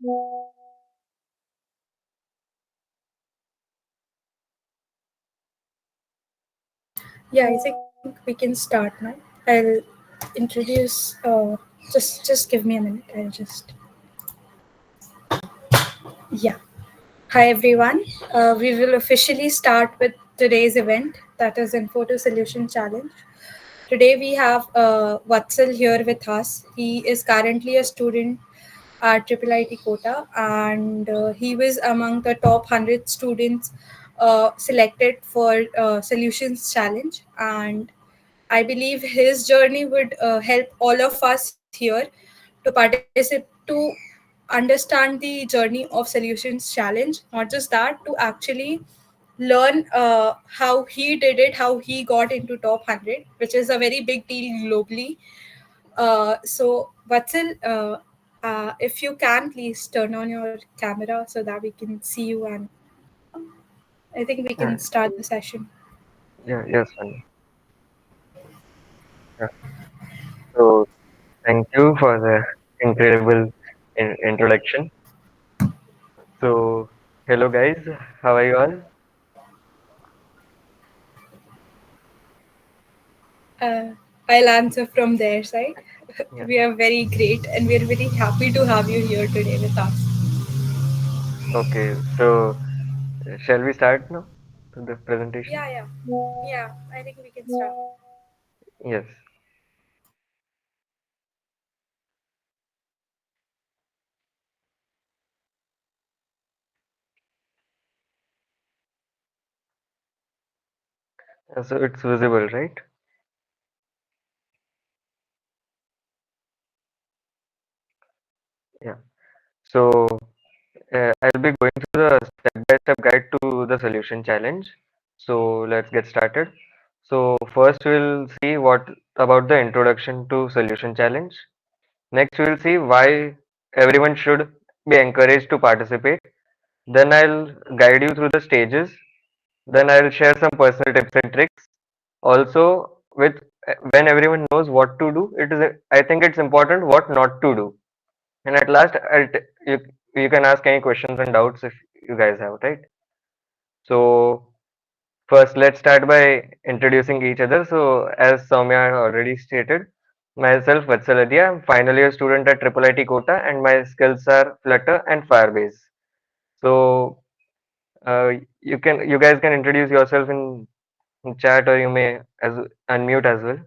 Yeah, I think we can start now. I'll introduce. Just give me a minute. I'll just. Yeah. Hi everyone. We will officially start with today's event, that is Info to Solution Challenge. Today we have Vatsal here with us. He is currently a student at IIIT Kota, and he was among the top 100 students selected for Solutions Challenge. And I believe his journey would help all of us here to participate, to understand the journey of Solutions Challenge. Not just that, to actually learn how he did it, how he got into top 100, which is a very big deal globally. So, Vatsal, if you can, please turn on your camera so that we can see you, and I think we Yeah, can start the session. yes, Sunny. Yeah. So thank you for the incredible introduction. So hello guys, how are you all? Uh, I'll answer from their side. Yeah. We are very great, and we're very happy to have you here today with us. Okay. So shall we start now to the presentation? Yeah, yeah, yeah. I think we can start. Yes. So it's visible, right? Yeah. So I'll be going through the step-by-step guide to the solution challenge. So let's get started. So first we'll see what about the introduction to solution challenge. Next, we'll see why everyone should be encouraged to participate. Then I'll guide you through the stages. Then I'll share some personal tips and tricks. Also, with when everyone knows what to do, I think it's important what not to do. And at last, you can ask any questions and doubts if you guys have, right? So first, let's start by introducing each other. So, as Soumya already stated, myself, Vatsal Adhiya, I'm final year student at IIIT Kota, and my skills are Flutter and Firebase. So, you guys can introduce yourself in chat, or you may as unmute as well.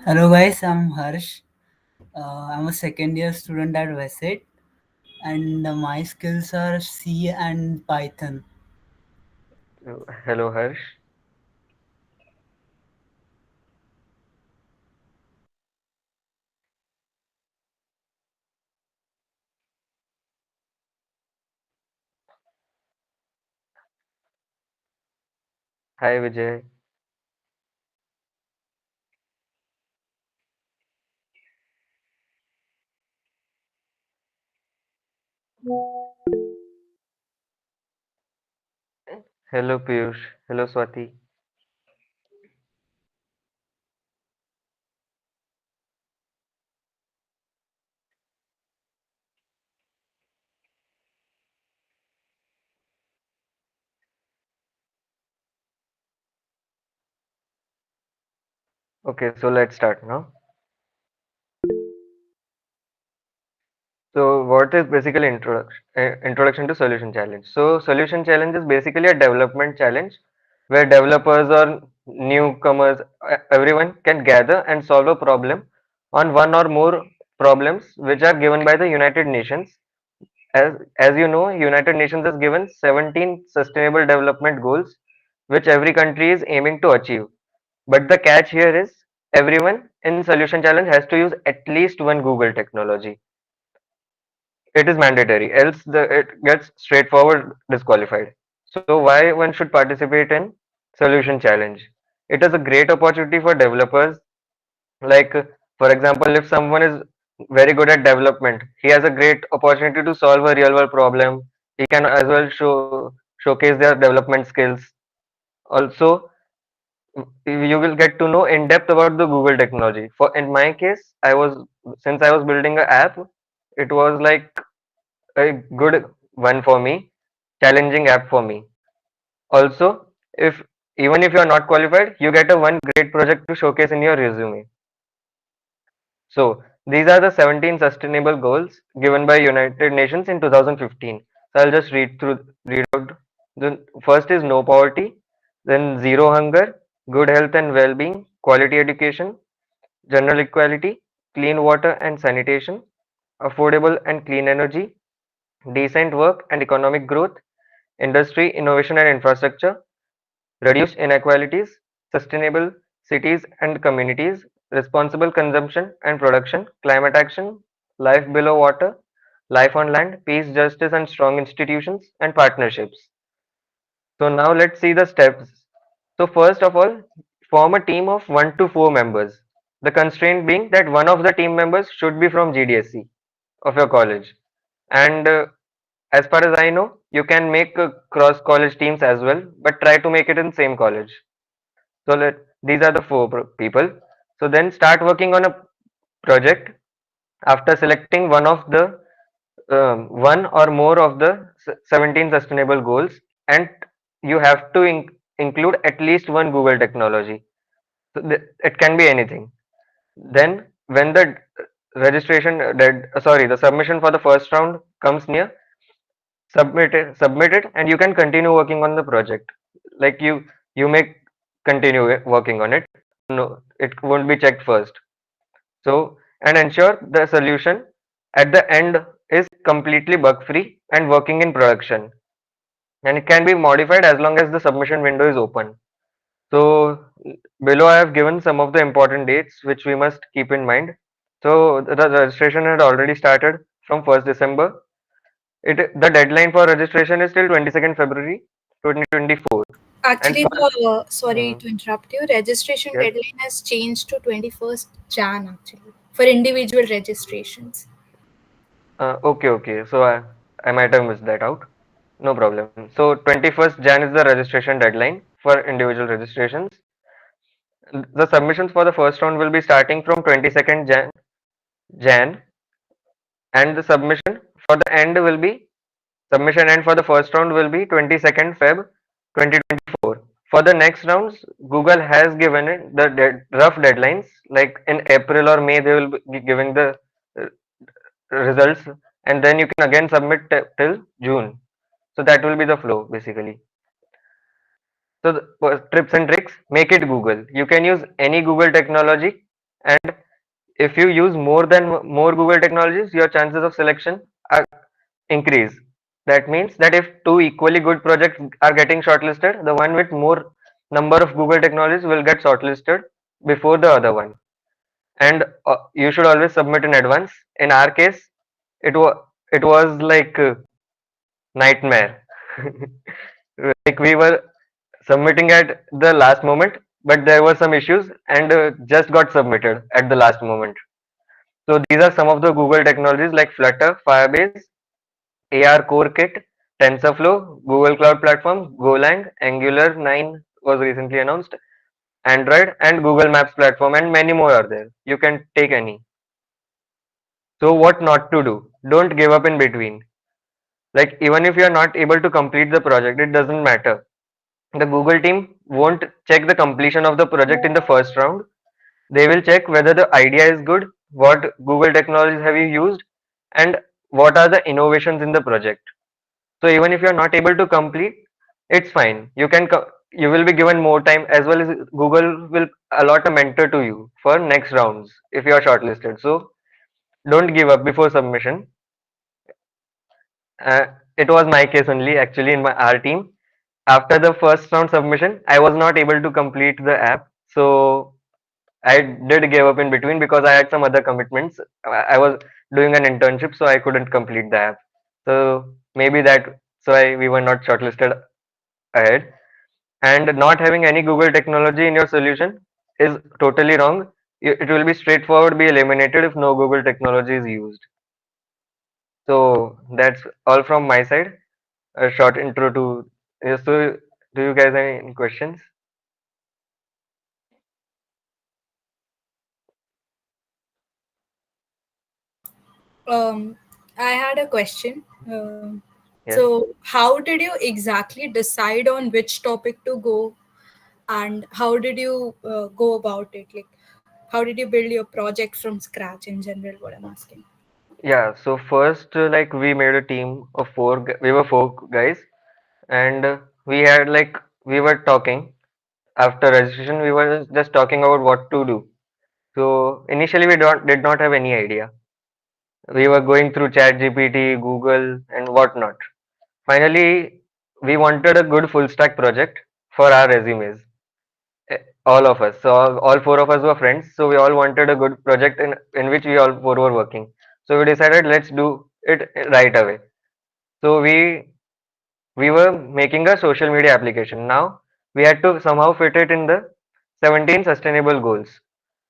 Hello guys, I'm Harsh. I'm a second year student at VESIT and my skills are C and Python. So, hello, Harsh. Hi, Vijay. Hello, Piyush. Hello, Swati. Okay, so let's start now. So what is basically introduction to solution challenge? So solution challenge is basically a development challenge where developers or newcomers, everyone can gather and solve a problem on one or more problems which are given by the United Nations. As you know, United Nations has given 17 sustainable development goals which every country is aiming to achieve. But the catch here is everyone in solution challenge has to use at least one Google technology. It is mandatory, else it gets straightforward disqualified. So why one should participate in solution challenge? It is a great opportunity for developers. Like for example, if someone is very good at development. He has a great opportunity to solve a real world problem. He can as well showcase their development skills. Also, you will get to know in depth about the Google technology. For in my case, since I was building an app, it was like a good one for me, challenging app for me. Also, if even if you are not qualified, you get a one great project to showcase in your resume. So these are the 17 sustainable goals given by United Nations in 2015. So I'll just read out. The first is no poverty, then zero hunger, good health and well-being, quality education, general equality, clean water and sanitation, affordable and clean energy, decent work and economic growth, industry, innovation and infrastructure, reduce inequalities, sustainable cities and communities, responsible consumption and production, climate action, life below water, life on land, peace, justice, and strong institutions and partnerships. So, now let's see the steps. So, first of all, form a team of 1 to 4 members. The constraint being that one of the team members should be from GDSC of your college. And as far as I know, you can make cross college teams as well, but try to make it in same college. So these are the four people. So then start working on a project after selecting one or more of the 17 sustainable goals, and you have to include at least one Google technology. So it can be anything. Then when the the submission for the first round comes near, submit it, and you can continue working on the project. Like you may continue working on it. No, it won't be checked first. So, and ensure the solution at the end is completely bug free and working in production, and it can be modified as long as the submission window is open. So below I have given some of the important dates which we must keep in mind. So the registration had already started from 1st December. The deadline for registration is till 22nd February 2024. And Actually, first, sorry Mhm. to interrupt you. Registration Yes, deadline has changed to 21st Jan actually for individual registrations. okay, okay. So I might have missed that out. No problem. So 21st Jan is the registration deadline for individual registrations. The submissions for the first round will be starting from 22nd Jan, and the submission end for the first round will be 22nd Feb 2024. For the next rounds, Google has given it the rough deadlines. Like in April or May, they will be giving the uh, results, and then you can again submit till June. So that will be the flow basically. So tips and tricks, make it Google. You can use any Google technology, and if you use more Google technologies, your chances of selection are increase. That means that if two equally good projects are getting shortlisted, the one with more number of Google technologies will get shortlisted before the other one. And you should always submit in advance. In our case, it was like nightmare. Like we were submitting at the last moment, but there were some issues and just got submitted at the last moment. So these are some of the Google technologies like Flutter, Firebase, AR Core Kit, TensorFlow, Google Cloud Platform, Golang, Angular 9 was recently announced, Android, and Google Maps platform, and many more are there. You can take any. So what not to do? Don't give up in between. Like even if you are not able to complete the project, it doesn't matter. The Google team won't check the completion of the project in the first round. They will check whether the idea is good, what Google technologies have you used, and what are the innovations in the project. So even if you are not able to complete, it's fine. You will be given more time, as well as Google will allot a mentor to you for next rounds if you are shortlisted. So don't give up before submission. Uh, it was my case only actually in my our team. After the first round submission, I was not able to complete the app. So I did give up in between because I had some other commitments. I was doing an internship, so I couldn't complete the app. So maybe that's why we were not shortlisted ahead. And not having any Google technology in your solution is totally wrong. it will be straightforward, be eliminated if no Google technology is used. So that's all from my side. A short intro to. Yes, so do you guys have any questions? Um, I had a question. Yes. So, how did you exactly decide on which topic to go, and how did you go about it? Like, how did you build your project from scratch in general? What I'm asking. Yeah. So first, like we made a team of four. We were four guys, and we had like we were talking after registration. We were just talking about what to do. So initially, we don't did not have any idea. We were going through Chat GPT, Google, and whatnot. Finally, we wanted a good full stack project for our resumes. All of us. So all four of us were friends. So we all wanted a good project in which we all four were working. So we decided let's do it right away. So we were making a social media application. Now we had to somehow fit it in the 17 sustainable goals.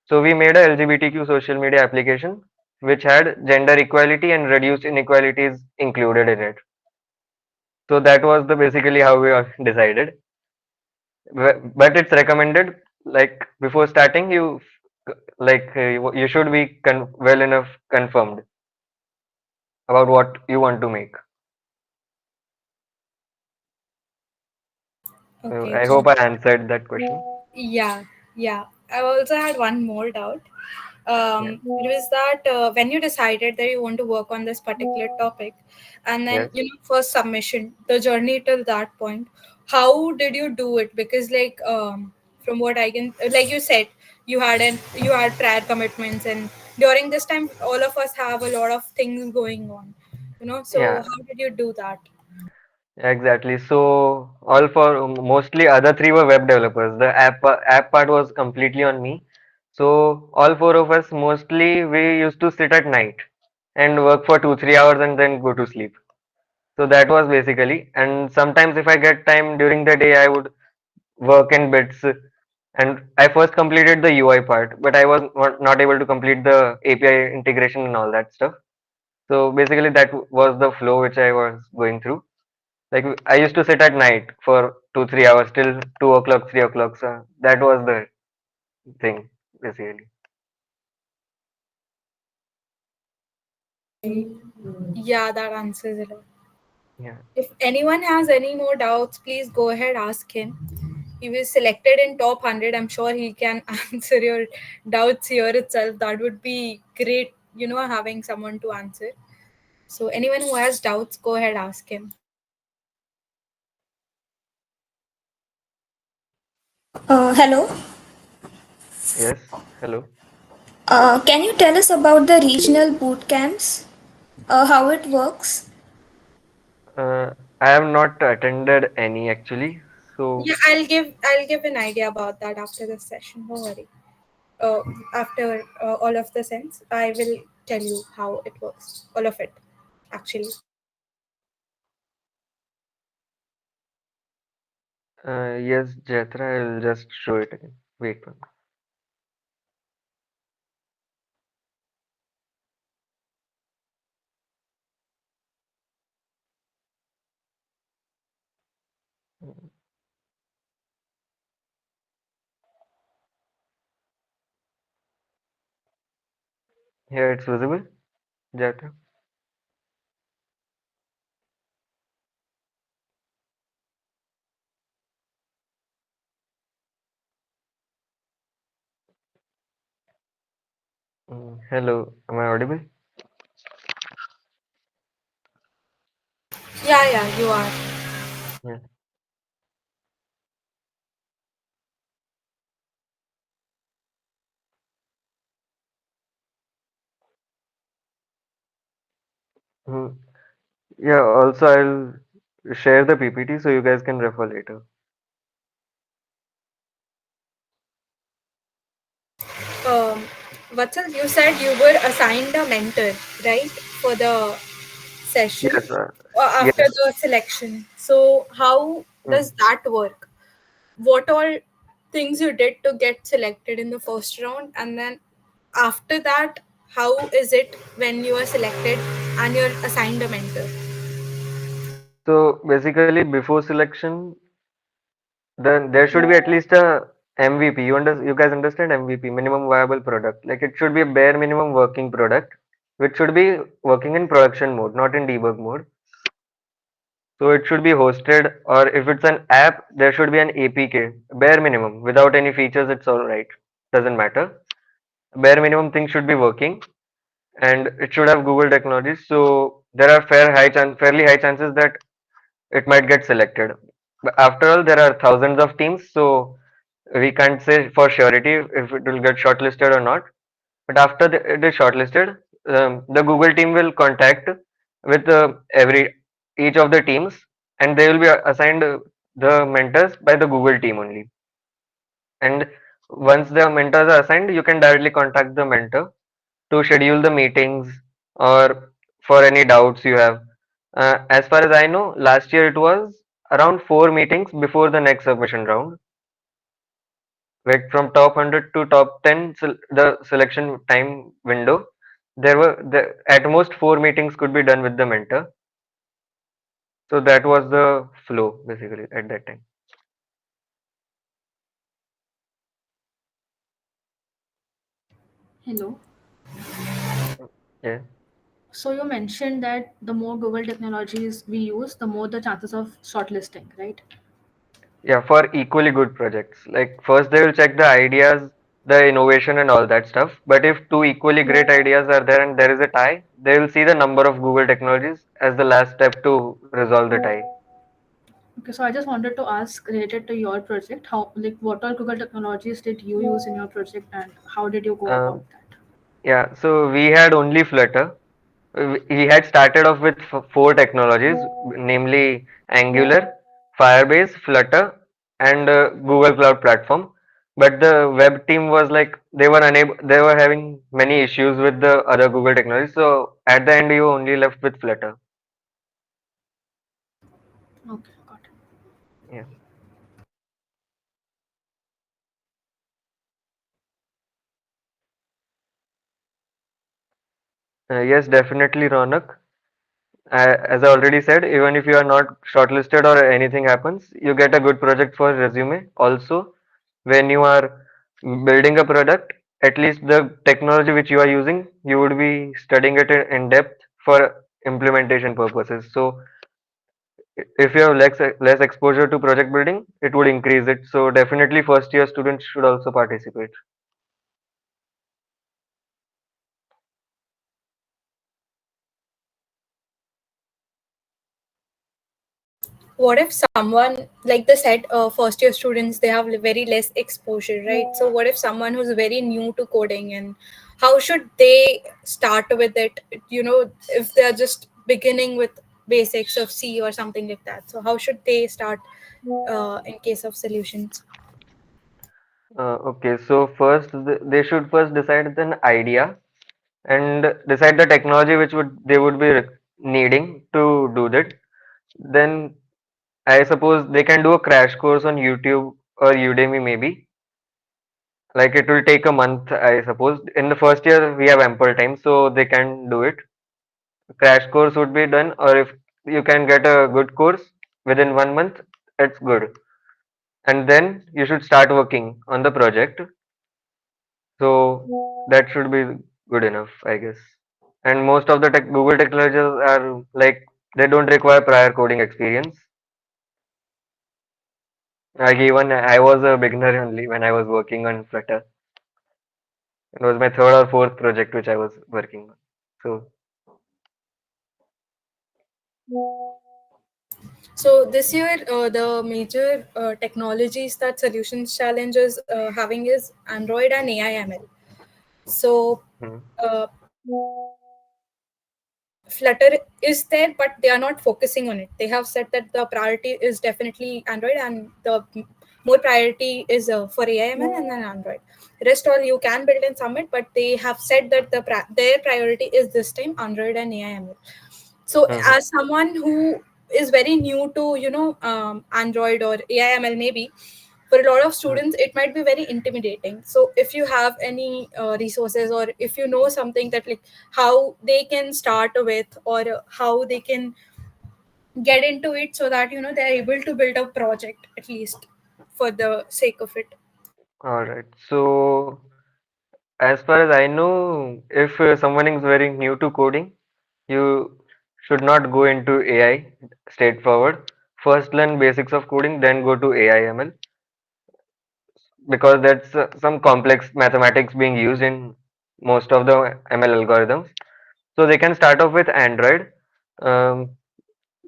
So we made a LGBTQ social media application which had gender equality and reduced inequalities included in it. So that was the basically how we all decided. But it's recommended like before starting you like you should be well enough confirmed about what you want to make. So Okay. I hope I answered that question. Yeah, yeah. I also had one more doubt. Yeah. It was that when you decided that you want to work on this particular topic, and then Yes. first submission, the journey till that point, how did you do it? Because from what I can, like you said, you had prior commitments, and during this time, all of us have a lot of things going on. So Yeah. how did you do that? Exactly. So all for mostly other three were web developers. The app part was completely on me. So all four of us mostly we used to sit at night and work for 2 3 hours and then go to sleep. So that was basically. And sometimes if I get time during the day, I would work in bits. And I first completed the UI part, but I was not able to complete the API integration and all that stuff. So basically, that was the flow which I was going through. Like I used to sit at night for 2 3 hours till 2 o'clock, 3 o'clock. So that was the thing basically. Yeah, that answers it. Yeah. If anyone has any more doubts, please go ahead, ask him. He was selected in top 100. I'm sure he can answer your doubts here itself. That would be great, having someone to answer. So, anyone who has doubts, go ahead, ask him. Hello. Yes. Hello. Can you tell us about the regional boot camps? How it works? I have not attended any actually. So Yeah, I'll give an idea about that after the session. Don't worry. Uh, After all of the sense, I will tell you how it works. All of it, actually. yes, Jatra, I'll just show it again. Wait one. Here it's visible, Jatra. Hello, am I audible? Yeah, yeah, you are. Yeah. Hmm. Yeah, also I'll share the PPT so you guys can refer later. Um, Vatsal, you said you were assigned a mentor, right, for the session Yes, after yes. the selection. So, how Hmm. does that work? What all things you did to get selected in the first round, and then after that, how is it when you are selected and you're assigned a mentor? So basically, before selection, then there should be at least a MVP. You guys understand MVP, minimum viable product. Like it should be a bare minimum working product, which should be working in production mode, not in debug mode. So it should be hosted, or if it's an app, there should be an APK, bare minimum. Without any features, it's all right. Doesn't matter. Bare minimum thing should be working, and it should have Google technologies. So there are fairly high chances that it might get selected. But after all, there are thousands of teams, so we can't say for surety if it will get shortlisted or not. But after it is shortlisted, the Google team will contact with every each of the teams, and they will be assigned the mentors by the Google team only. And once the mentors are assigned, you can directly contact the mentor to schedule the meetings or for any doubts you have. As far as I know, last year it was around 4 meetings before the next submission round. Like from top 100 to top 10, the selection time window, there were at most 4 meetings could be done with the mentor. So that was the flow basically at that time. Hello. Yeah. So you mentioned that the more Google technologies we use, the more the chances of shortlisting, right? Yeah, for equally good projects. Like first they will check the ideas, the innovation and all that stuff. But if two equally great ideas are there and there is a tie, they will see the number of Google technologies as the last step to resolve the tie. Okay, so I just wanted to ask related to your project, how like what all Google technologies did you use in your project and how did you go about Um, that? yeah, so we had only Flutter. We had started off with four technologies, namely Angular, Firebase, Flutter, and Google Cloud Platform. But the web team was like they were having many issues with the other Google technologies. So at the end, you only left with Flutter. Okay, got it. Yeah. Yes, definitely, Ronak. As I already said, even if you are not shortlisted or anything happens, you get a good project for resume. Also, when you are building a product, at least the technology which you are using, you would be studying it in depth for implementation purposes. So, if you have less exposure to project building, it would increase it. So, definitely, first year students should also participate. What if someone, like the said first year students, they have very less exposure, right? So what if someone who's very new to coding, and how should they start with it, if they're just beginning with basics of C or something like that? So how should they start in case of solutions? Okay, so first they should first decide an idea and decide the technology which would they would be needing to do that. Then I suppose they can do a crash course on YouTube or Udemy maybe. Like it will take a month, I suppose. In the first year we have ample time, so they can do it. Crash course would be done, or if you can get a good course within 1 month, it's good. And then you should start working on the project. So that should be good enough, I guess. And most of the Google technologies are like they don't require prior coding experience. Like even I was a beginner only when I was working on Flutter. It was my third or fourth project which I was working on. So So this year, the major technologies that Solutions Challenge is having is Android and AIML. So hmm, uh, Flutter is there, but they are not focusing on it. They have said that the priority is definitely Android, and the more priority is for AIML and then Android. Rest all you can build and submit, but they have said that their priority is this time Android and AIML. So hmm, as someone who is very new to Android or AIML maybe, for a lot of Mm. students it might be very intimidating. So if you have any resources, or if you know something that like how they can start with, or how they can get into it, so that they're able to build a project at least for the sake of it. All right. So, as far as I know, if someone is very new to coding, you should not go into AI straightforward. First learn basics of coding, then go to AI ML, because that's some complex mathematics being used in most of the ML algorithms. So they can start off with Android. Um,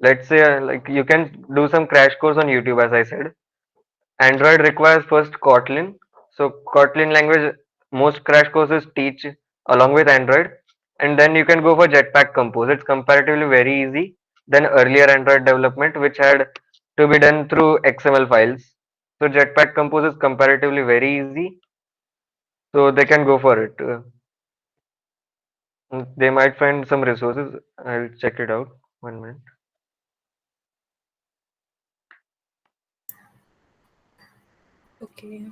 let's say like you can do some crash course on YouTube, as I said. Android requires first Kotlin. So Kotlin language, most crash courses teach along with Android, and then you can go for Jetpack Compose. It's comparatively very easy than earlier Android development, which had to be done through XML files. So Jetpack Compose is comparatively very easy, so they can go for it. They might find some resources. I'll check it out. 1 minute. Okay.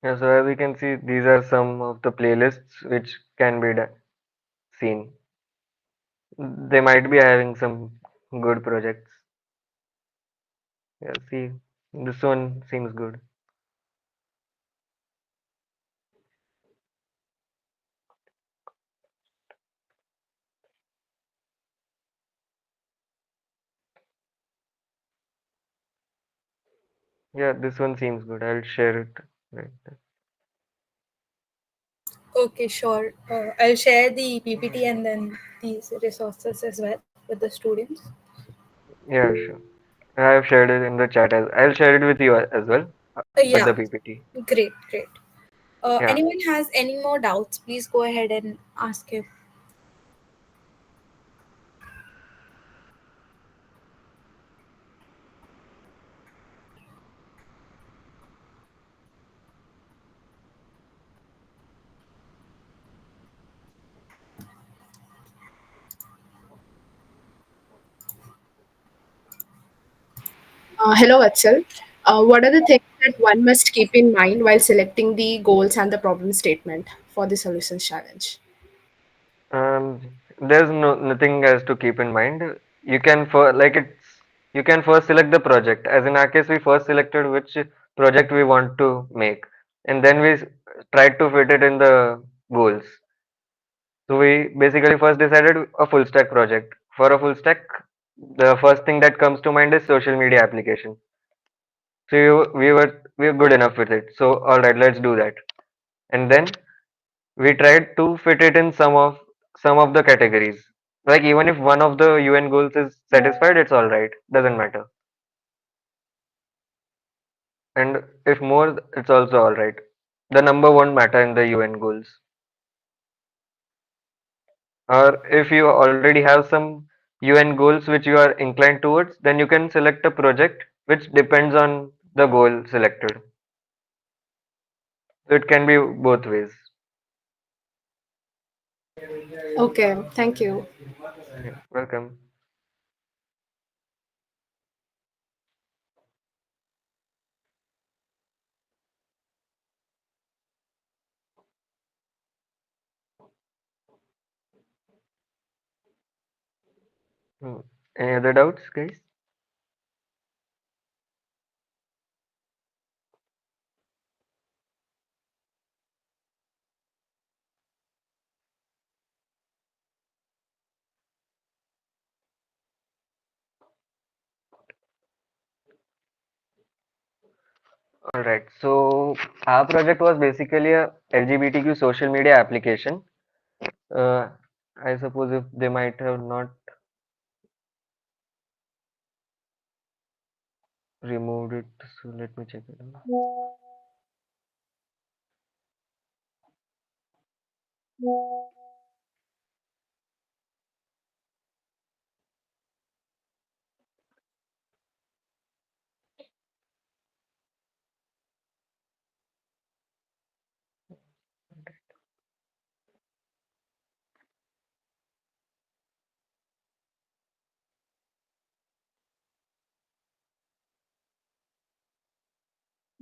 Yeah, so as we can see, these are some of the playlists which can be seen. They might be having some good projects. Yeah, see, this one seems good. Yeah, this one seems good. I'll share it right there. Okay, sure. I'll share the PPT and then these resources as well with the students. Yeah, sure. I have shared it in the chat as I'll share it with you as well with Yeah, the PPT. great, great. Yeah. Anyone has any more doubts, please go ahead and ask him. Hello, Vatsal. What are the things that one must keep in mind while selecting the goals and the problem statement for the solutions challenge? There's nothing else to keep in mind. You can for like it's you can first select the project. As in our case, we first selected which project we want to make, and then we tried to fit it in the goals. So we basically first decided a full stack project. For a full stack, the first thing that comes to mind is social media application. So we were good enough with it. So all right, let's do that. And then we tried to fit it in some of the categories. Like even if one of the UN goals is satisfied, it's all right. Doesn't matter. And if more, it's also all right. The number won't matter in the UN goals. Or if you already have some UN goals which you are inclined towards, then you can select a project which depends on the goal selected. So it can be both ways. Okay, thank you. Yeah, welcome. Hmm. Any other doubts, guys? All right. So our project was basically a LGBTQ social media application. Uh, I suppose if they might have not removed it, so let me check it out.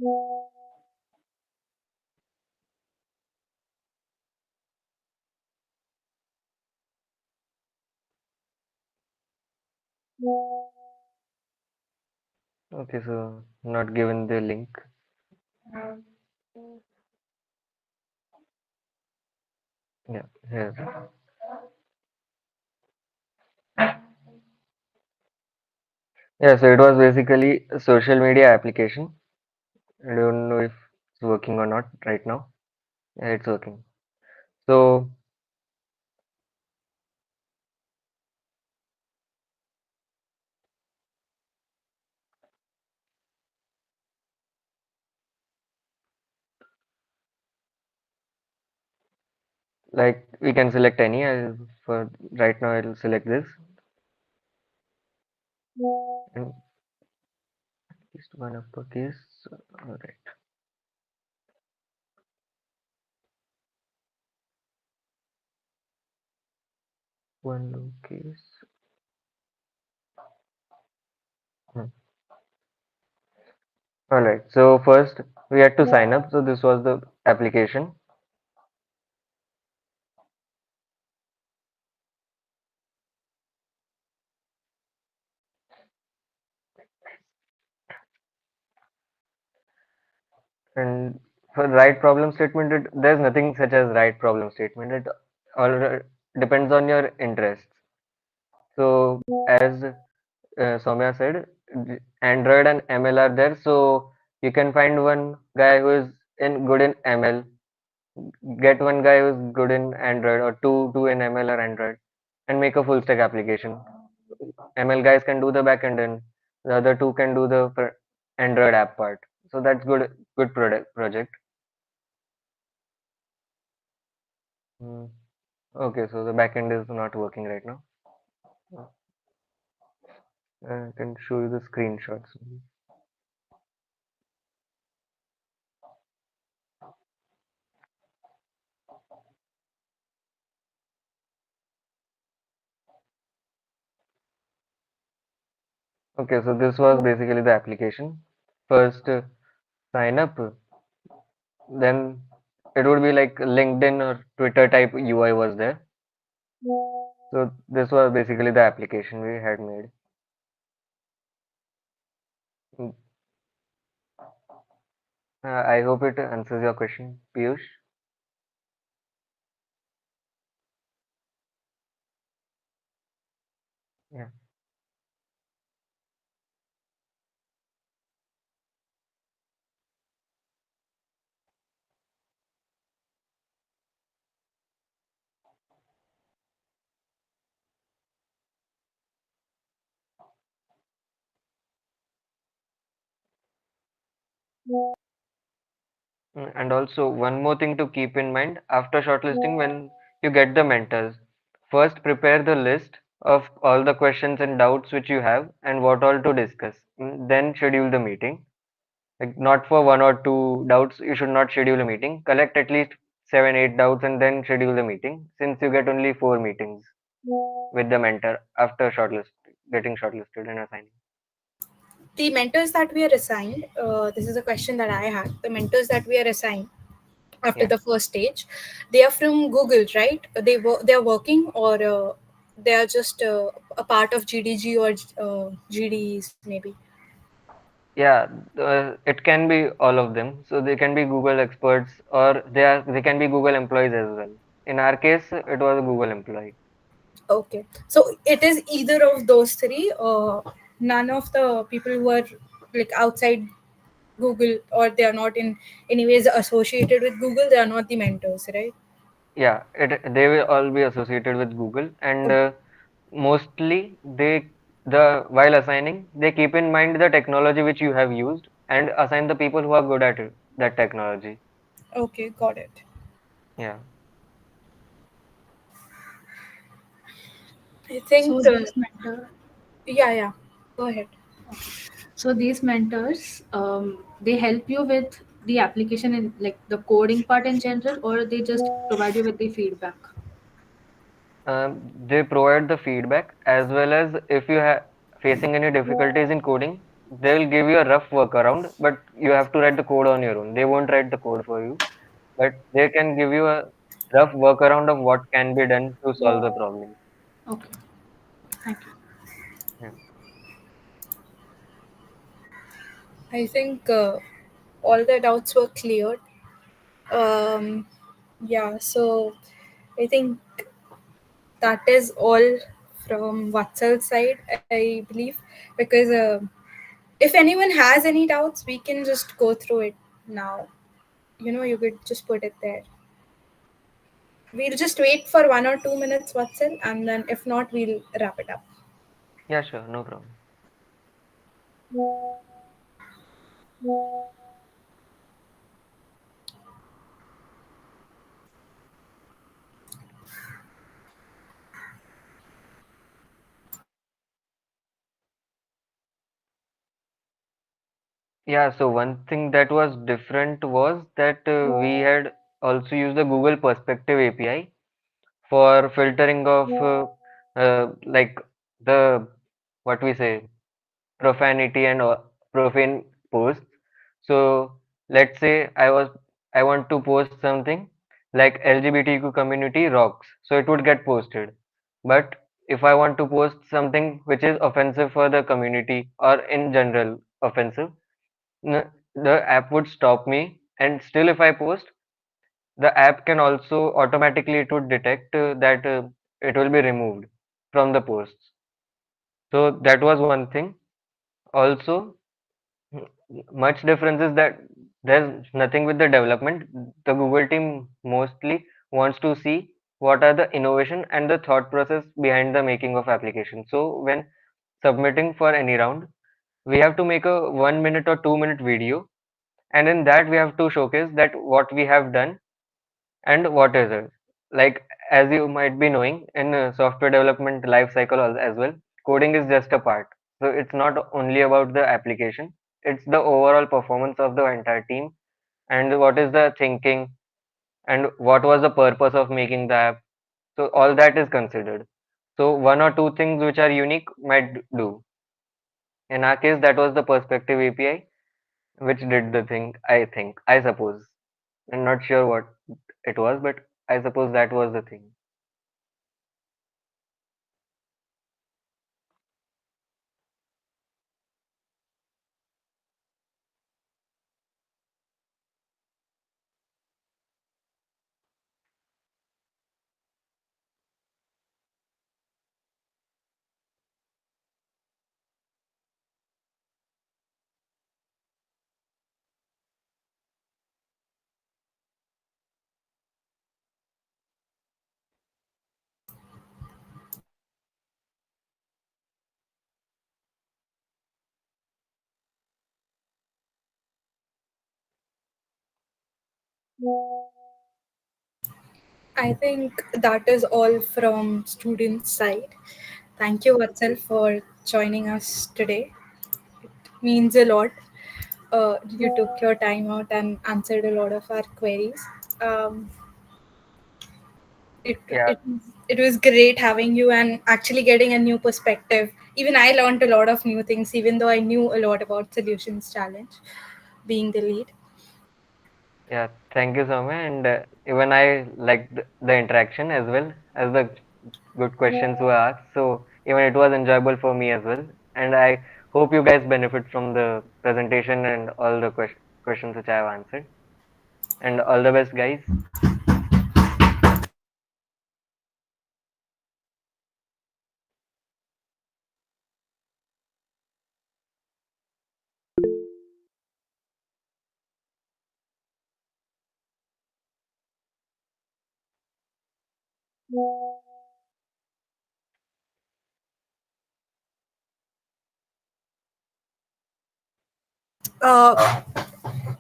Okay, so not given the link. Yeah, here. Yeah, so it was basically a social media application. I don't know if it's working or not right now. Yeah, it's working. So, like, we can select any. For right now, I'll select this. And just one uppercase. All right. One lowercase. Hmm. All right. So first, we had to sign up. So this was the application. And for right problem statement, there's nothing such as right problem statement. It all depends on your interests. So as Soumya said, Android and ML are there. So you can find one guy who is in good in ML, get one guy who is good in Android, or two in ML or Android, and make a full stack application. ML guys can do the backend, and the other two can do the Android app part. So that's good project. Hmm. Okay, so the backend is not working right now. I can show you the screenshots. Okay, so this was basically the application. First, sign up, then it would be like LinkedIn or Twitter type UI was there. So this was basically the application we had made. Mm, I hope it answers your question, Piyush. Yeah. And also one more thing to keep in mind after shortlisting, when you get the mentors, first prepare the list of all the questions and doubts which you have and what all to discuss. Then schedule the meeting. Like not for one or two doubts, you should not schedule a meeting. Collect at least 7, 8 doubts and then schedule the meeting, since you get only 4 meetings with the mentor after getting shortlisted and assigning. The mentors that we are assigned, this is a question that I had. The mentors that we are assigned after Yeah. the first stage, they are from Google, right? They are working, or they are just a part of GDG or GDs maybe. Yeah, it can be all of them. So they can be Google experts, or they can be Google employees as well. In our case, it was a Google employee. Okay, so it is either of those three. None of the people who are like outside Google, or they are not in any ways associated with Google. They are not the mentors, right? Yeah, they will all be associated with Google, and mostly while assigning, they keep in mind the technology which you have used and assign the people who are good at that technology. Okay, got it. Yeah. I think, So these mentor, yeah, yeah. Go ahead. okay. So these mentors, they help you with the application in like the coding part in general, or they just provide you with the feedback. They provide the feedback, as well as if you have facing any difficulties in coding, they will give you a rough workaround, but you have to write the code on your own. They won't write the code for you, but they can give you a rough workaround of what can be done to solve the problem. Okay. Thank you. Yeah. I think all the doubts were cleared. Um, yeah, so I think that is all from Vatsal's side, I believe, because if anyone has any doubts, we can just go through it now. You could just put it there. We'll just wait for 1 or 2 minutes, Vatsal, and then if not, we'll wrap it up. Yeah, sure, no problem. Yeah, so one thing that was different was that we had also used the Google Perspective API for filtering of like the what we say profanity and profane posts. So let's say I want to post something like LGBTQ community rocks, so it would get posted. But if I want to post something which is offensive for the community or in general offensive, the app would stop me. And still, if I post, the app can also automatically it would detect that it will be removed from the posts. So that was one thing. Also, much difference is that there's nothing with the development. The Google team mostly wants to see what are the innovation and the thought process behind the making of application. So when submitting for any round, we have to make a 1 minute or 2 minute video, and in that we have to showcase that what we have done and what is it. Like as you might be knowing, in software development life cycle as well, coding is just a part. So it's not only about the application, it's the overall performance of the entire team, and what is the thinking, and what was the purpose of making the app. So all that is considered. So one or two things which are unique might do. In our case, that was the perspective API which did the thing, I think, I suppose. I'm not sure what it was, but I suppose that was the thing. I think that is all from students' side. Thank you, Vatsal, for joining us today. Means a lot. You took your time out and answered a lot of our queries. Um, it, Yeah, it, it was great having you and actually getting a new perspective. Even I learned a lot of new things, even though I knew a lot about Solutions Challenge, being the lead. yeah. Thank you, Soumya. And even I liked the interaction as well as the good questions were asked. So even it was enjoyable for me as well. And I hope you guys benefit from the presentation and all the questions which I have answered. And all the best, guys. Uh,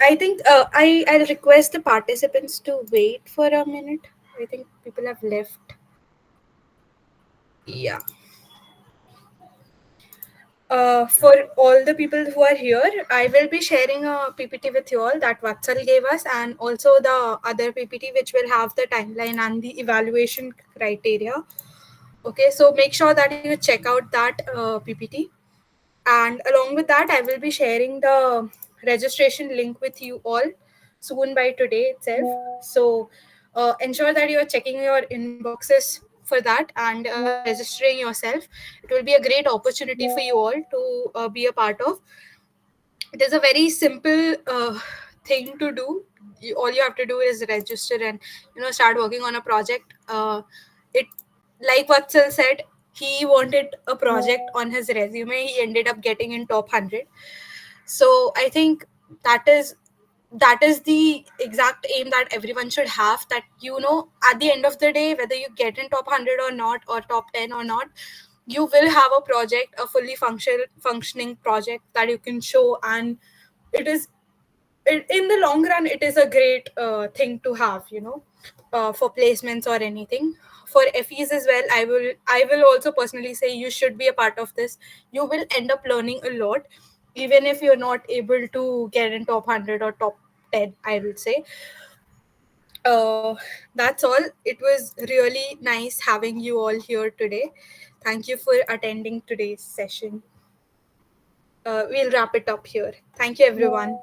I think I'll request the participants to wait for a minute. I think people have left. Yeah. For all the people who are here, I will be sharing a PPT with you all that Vatsal gave us, and also the other PPT which will have the timeline and the evaluation criteria. Okay, so make sure that you check out that PPT. And along with that, I will be sharing the registration link with you all soon by today itself. So ensure that you are checking your inboxes for that and registering yourself. It will be a great opportunity for you all to be a part of. It is a very simple thing to do. All you have to do is register and start working on a project. It Like Vatsal said, he wanted a project on his resume. He ended up getting in top 100. So I think that is that is the exact aim that everyone should have, that at the end of the day, whether you get in top 100 or not, or top 10 or not, you will have a project, a fully functioning project that you can show. And it is in the long run, it is a great thing to have, for placements or anything. For FEs as well, I will also personally say you should be a part of this. You will end up learning a lot, even if you're not able to get in top 100 or top 10, I will say. That's all. It was really nice having you all here today. Thank you for attending today's session. We'll wrap it up here. Thank you, everyone.